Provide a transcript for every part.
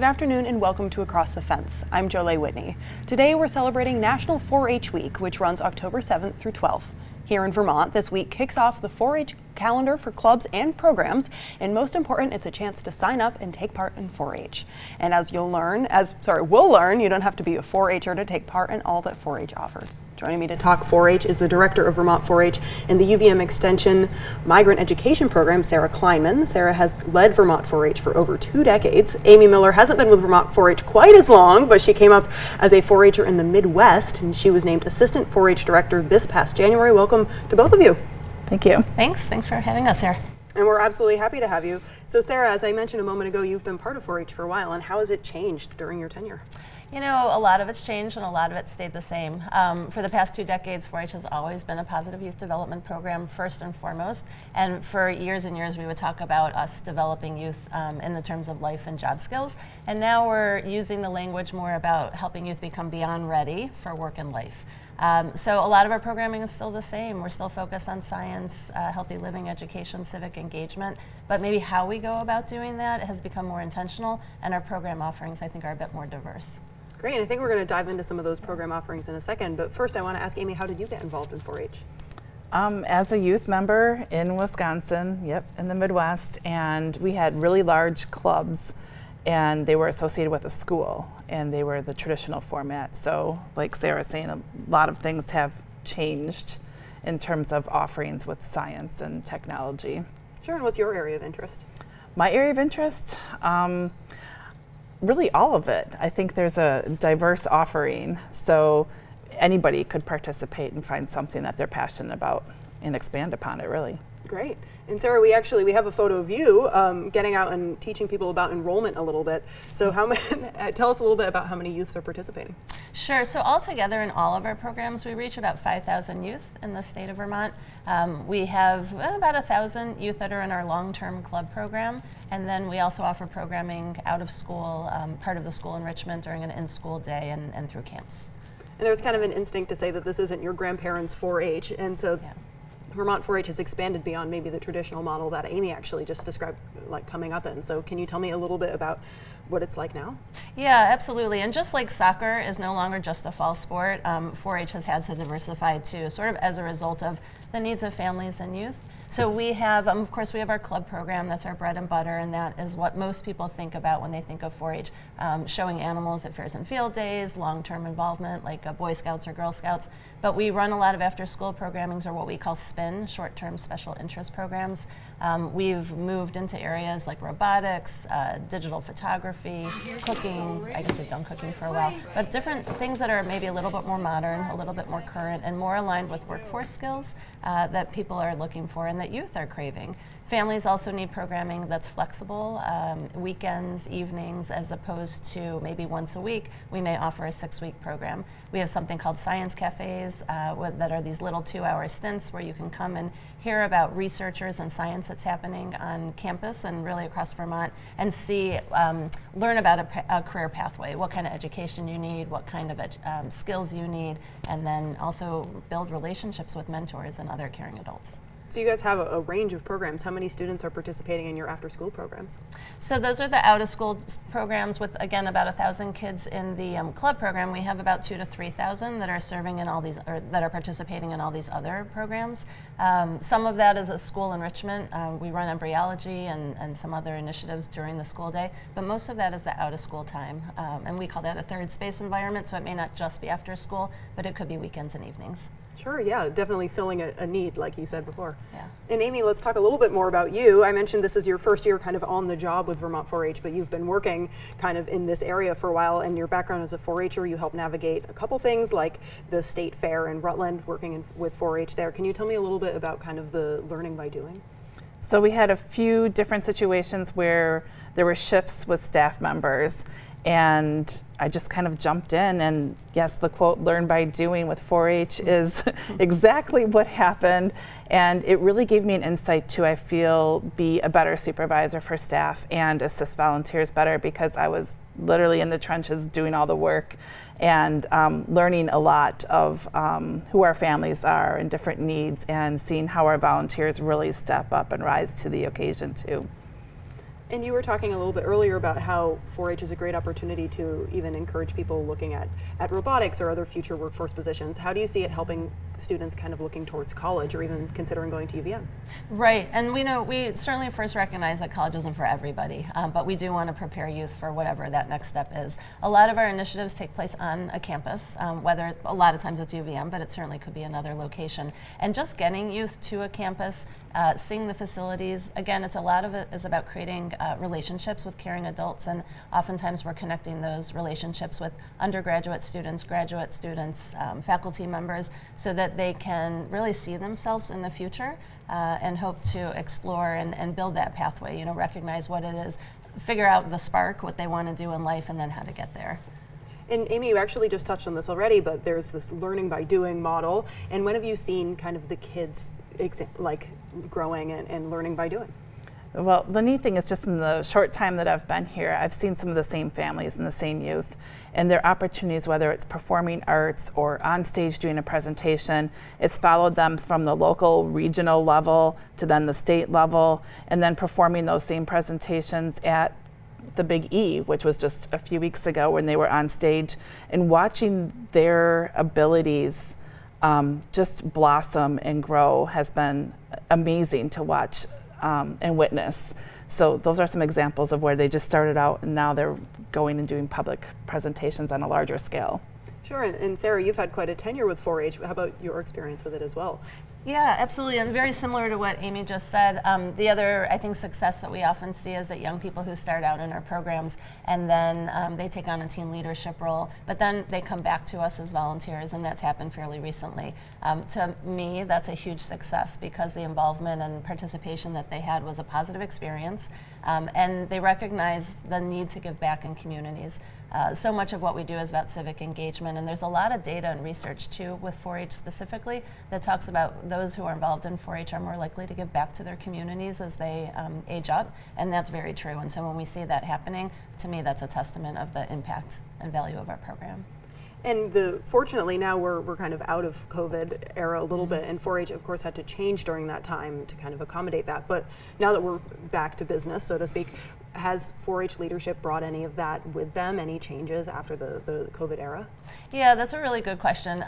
Good afternoon and welcome to Across the Fence. I'm Jolene Whitney. Today we're celebrating National 4-H Week, which runs October 7th through 12th. Here in Vermont, this week kicks off the 4-H calendar for clubs and programs, and most important, it's a chance to sign up and take part in 4-H. And we'll learn, you don't have to be a 4-H'er to take part in all that 4-H offers. Joining me to talk 4-H is the director of Vermont 4-H and the UVM Extension Migrant Education Program, Sarah Kleinman. Sarah has led Vermont 4-H for over 2 decades. Amy Miller hasn't been with Vermont 4-H quite as long, but she came up as a 4-H'er in the Midwest, and she was named Assistant 4-H Director this past January. Welcome to both of you. Thank you. Thanks for having us here. And we're absolutely happy to have you. So Sarah, as I mentioned a moment ago, you've been part of 4-H for a while, and how has it changed during your tenure? You know, a lot of it's changed and a lot of it stayed the same. For the past 2 decades, 4-H has always been a positive youth development program first and foremost. And for years and years, we would talk about us developing youth in the terms of life and job skills. And now we're using the language more about helping youth become beyond ready for work and life. So a lot of our programming is still the same. We're still focused on science, healthy living, education, civic engagement, but maybe how we go about doing that has become more intentional, and our program offerings, I think, are a bit more diverse. Great, and I think we're going to dive into some of those program offerings in a second, but first I want to ask Amy, how did you get involved in 4-H? As a youth member in Wisconsin, in the Midwest, and we had really large clubs, and they were associated with a school, and they were the traditional format. So like Sarah was saying, a lot of things have changed in terms of offerings with science and technology. Sure, and what's your area of interest? My area of interest? Really all of it. I think there's a diverse offering, so anybody could participate and find something that they're passionate about and expand upon it, really. Great. And Sarah, we have a photo of you getting out and teaching people about enrollment a little bit. So tell us a little bit about how many youths are participating. Sure, so altogether in all of our programs, we reach about 5,000 youth in the state of Vermont. We have about 1,000 youth that are in our long-term club program, and then we also offer programming out of school, part of the school enrichment during an in-school day and through camps. And there's kind of an instinct to say that this isn't your grandparents' 4-H, and so Vermont 4-H has expanded beyond maybe the traditional model that Amy actually just described, like coming up in. So can you tell me a little bit about what it's like now? Yeah, absolutely. And just like soccer is no longer just a fall sport, 4-H has had to diversify too, sort of as a result of the needs of families and youth. So we have, of course, we have our club program. That's our bread and butter, and that is what most people think about when they think of 4-H. Showing animals at fairs and field days, long-term involvement like Boy Scouts or Girl Scouts. But we run a lot of after-school programmings, or what we call SPIN, short-term special interest programs. We've moved into areas like robotics, digital photography, cooking. I guess we've done cooking for a while. But different things that are maybe a little bit more modern, a little bit more current, and more aligned with workforce skills that people are looking for and that youth are craving. Families also need programming that's flexible, weekends, evenings, as opposed to maybe once a week. We may offer a 6-week program. We have something called science cafes that are these little 2-hour stints where you can come and hear about researchers and science that's happening on campus and really across Vermont, and learn about a career pathway, what kind of education you need, what kind of skills you need, and then also build relationships with mentors and other caring adults. So you guys have a range of programs. How many students are participating in your after-school programs? So those are the out-of-school programs with, again, about 1,000 kids in the club program. We have about 2,000 to 3,000 that are serving in all these, or that are participating in all these other programs. Some of that is a school enrichment. We run embryology and some other initiatives during the school day, but most of that is the out-of-school time. And we call that a third space environment, so it may not just be after school, but it could be weekends and evenings. Sure, yeah, definitely filling a need, like you said before. Yeah. And Amy, let's talk a little bit more about you. I mentioned this is your first year kind of on the job with Vermont 4-H, but you've been working kind of in this area for a while, and your background as a 4-H'er, you help navigate a couple things like the state fair in Rutland, working with 4-H there. Can you tell me a little bit about kind of the learning by doing? So we had a few different situations where there were shifts with staff members, and I just kind of jumped in, and yes, the quote, learn by doing with 4-H is exactly what happened, and it really gave me an insight to, I feel, be a better supervisor for staff and assist volunteers better, because I was literally in the trenches doing all the work and learning a lot of who our families are and different needs, and seeing how our volunteers really step up and rise to the occasion too. And you were talking a little bit earlier about how 4-H is a great opportunity to even encourage people looking at robotics or other future workforce positions. How do you see it helping students kind of looking towards college or even considering going to UVM? Right, and we certainly first recognize that college isn't for everybody, but we do want to prepare youth for whatever that next step is. A lot of our initiatives take place on a campus, whether a lot of times it's UVM, but it certainly could be another location. And just getting youth to a campus, seeing the facilities, again, a lot of it is about creating relationships with caring adults, and oftentimes we're connecting those relationships with undergraduate students, graduate students, faculty members, so that they can really see themselves in the future and hope to explore and build that pathway, recognize what it is, figure out the spark, what they want to do in life, and then how to get there. And Amy, you actually just touched on this already, but there's this learning by doing model. And when have you seen kind of the kids growing and learning by doing? Well, the neat thing is just in the short time that I've been here, I've seen some of the same families and the same youth, and their opportunities, whether it's performing arts or on stage doing a presentation, it's followed them from the local, regional level to then the state level, and then performing those same presentations at the Big E, which was just a few weeks ago when they were on stage, and watching their abilities just blossom and grow has been amazing to watch and witness. So those are some examples of where they just started out and now they're going and doing public presentations on a larger scale. Sure, and Sarah, you've had quite a tenure with 4-H. How about your experience with it as well? Yeah, absolutely, and very similar to what Amy just said. The other, I think, success that we often see is that young people who start out in our programs and then they take on a teen leadership role, but then they come back to us as volunteers, and that's happened fairly recently. To me, that's a huge success because the involvement and participation that they had was a positive experience, and they recognize the need to give back in communities. So much of what we do is about civic engagement, and there's a lot of data and research too with 4-H specifically that talks about those who are involved in 4-H are more likely to give back to their communities as they age up, and that's very true. And so when we see that happening, to me that's a testament of the impact and value of our program. And fortunately now we're kind of out of COVID era a little bit, and 4-H of course had to change during that time to kind of accommodate that. But now that we're back to business, so to speak, has 4-H leadership brought any of that with them? Any changes after the COVID era? Yeah, that's a really good question.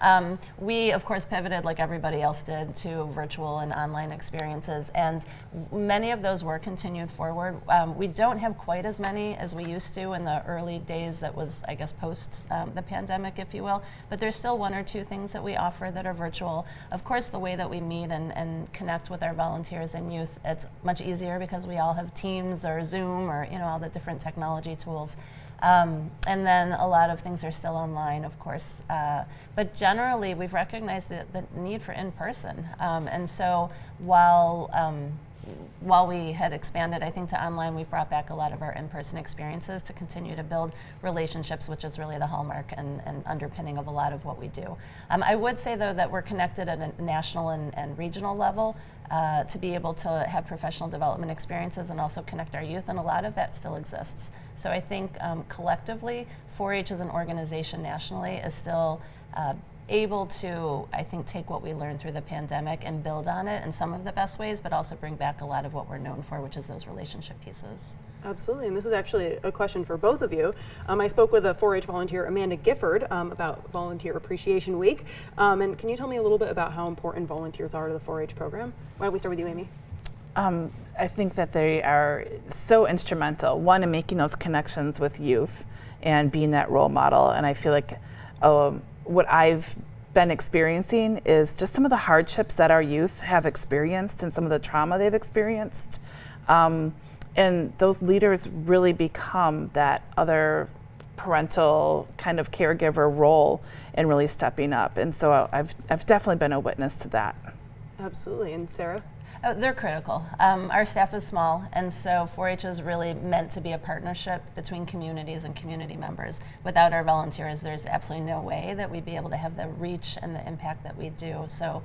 We, of course, pivoted like everybody else did to virtual and online experiences, and many of those were continued forward. We don't have quite as many as we used to in the early days that was, I guess, post the pandemic, if you will, but there's still one or two things that we offer that are virtual. Of course, the way that we meet and connect with our volunteers and youth, it's much easier because we all have Teams or Zoom or all the different technology tools. And then a lot of things are still online, of course. But generally, we've recognized the need for in-person. And so while we had expanded, I think, to online, we've brought back a lot of our in-person experiences to continue to build relationships, which is really the hallmark and underpinning of a lot of what we do. I would say, though, that we're connected at a national and regional level to be able to have professional development experiences and also connect our youth, and a lot of that still exists. So I think collectively, 4-H as an organization nationally is still able to, I think, take what we learned through the pandemic and build on it in some of the best ways, but also bring back a lot of what we're known for, which is those relationship pieces. Absolutely, and this is actually a question for both of you. I spoke with a 4-H volunteer, Amanda Gifford, about Volunteer Appreciation Week. And can you tell me a little bit about how important volunteers are to the 4-H program? Why don't we start with you, Amy? I think that they are so instrumental, one, in making those connections with youth and being that role model. And I feel like what I've been experiencing is just some of the hardships that our youth have experienced and some of the trauma they've experienced. And those leaders really become that other parental kind of caregiver role and really stepping up. And so I've definitely been a witness to that. Absolutely. And Sarah? They're critical. Our staff is small, and so 4-H is really meant to be a partnership between communities and community members. Without our volunteers, there's absolutely no way that we'd be able to have the reach and the impact that we do. So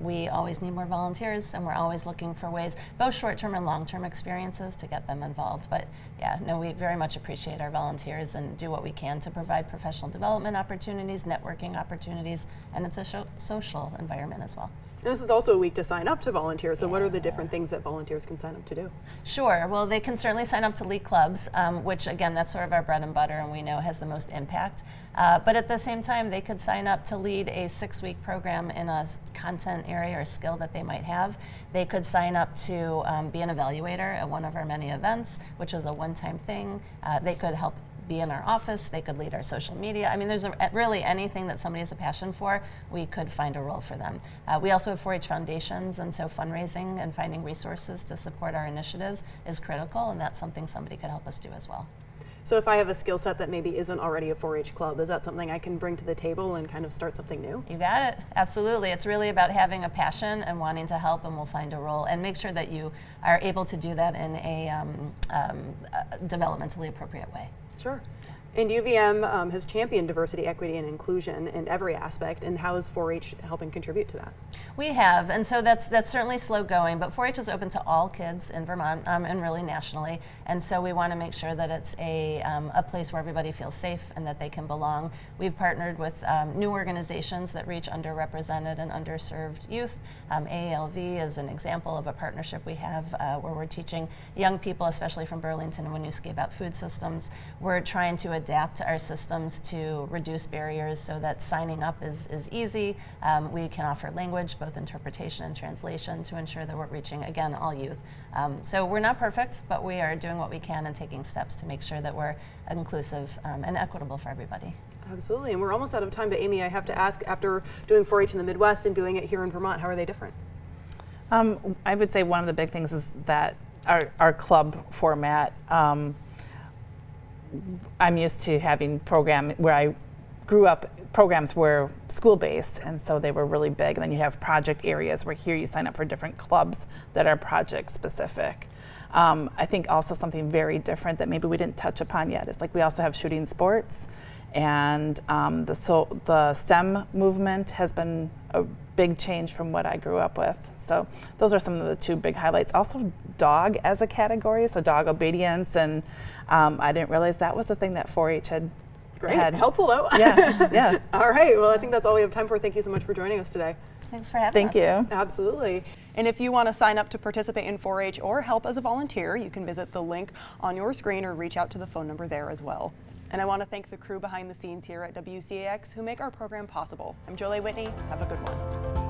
we always need more volunteers, and we're always looking for ways, both short-term and long-term experiences, to get them involved. But yeah, no, we very much appreciate our volunteers and do what we can to provide professional development opportunities, networking opportunities, and it's a social environment as well. And this is also a week to sign up to volunteer, so what are the different things that volunteers can sign up to do? Sure. Well, they can certainly sign up to lead clubs, which again, that's sort of our bread and butter and we know has the most impact. But at the same time, they could sign up to lead a 6-week program in a content area or skill that they might have. They could sign up to be an evaluator at one of our many events, which is a one-time thing. They could help be in our office, they could lead our social media. I mean, there's really anything that somebody has a passion for, we could find a role for them. We also have 4-H foundations, and so fundraising and finding resources to support our initiatives is critical, and that's something somebody could help us do as well. So if I have a skill set that maybe isn't already a 4-H club, is that something I can bring to the table and kind of start something new? You got it. Absolutely. It's really about having a passion and wanting to help, and we'll find a role and make sure that you are able to do that in a developmentally appropriate way. Sure. And UVM has championed diversity, equity, and inclusion in every aspect, and how is 4-H helping contribute to that? We have, and so that's certainly slow going, but 4-H is open to all kids in Vermont and really nationally, and so we want to make sure that it's a place where everybody feels safe and that they can belong. We've partnered with new organizations that reach underrepresented and underserved youth. AALV is an example of a partnership we have where we're teaching young people, especially from Burlington and Winooski, about food systems. We're trying to adapt our systems to reduce barriers so that signing up is easy. We can offer language, both interpretation and translation, to ensure that we're reaching, again, all youth. So we're not perfect, but we are doing what we can and taking steps to make sure that we're inclusive and equitable for everybody. Absolutely, and we're almost out of time, but Amy, I have to ask, after doing 4-H in the Midwest and doing it here in Vermont, how are they different? I would say one of the big things is that our club format, I'm used to having where I grew up, programs were school-based, and so they were really big. And then you have project areas where here you sign up for different clubs that are project-specific. I think also something very different that maybe we didn't touch upon yet is like we also have shooting sports, and the STEM movement has been a big change from what I grew up with. So those are some of the 2 big highlights. Also dog as a category, so dog obedience, and I didn't realize that was the thing that 4-H had. Great, helpful though. Yeah, yeah. All right, well I think that's all we have time for. Thank you so much for joining us today. Thanks for having us. Thank you. Absolutely. And if you want to sign up to participate in 4-H or help as a volunteer, you can visit the link on your screen or reach out to the phone number there as well. And I want to thank the crew behind the scenes here at WCAX who make our program possible. I'm Jolie Whitney. Have a good one.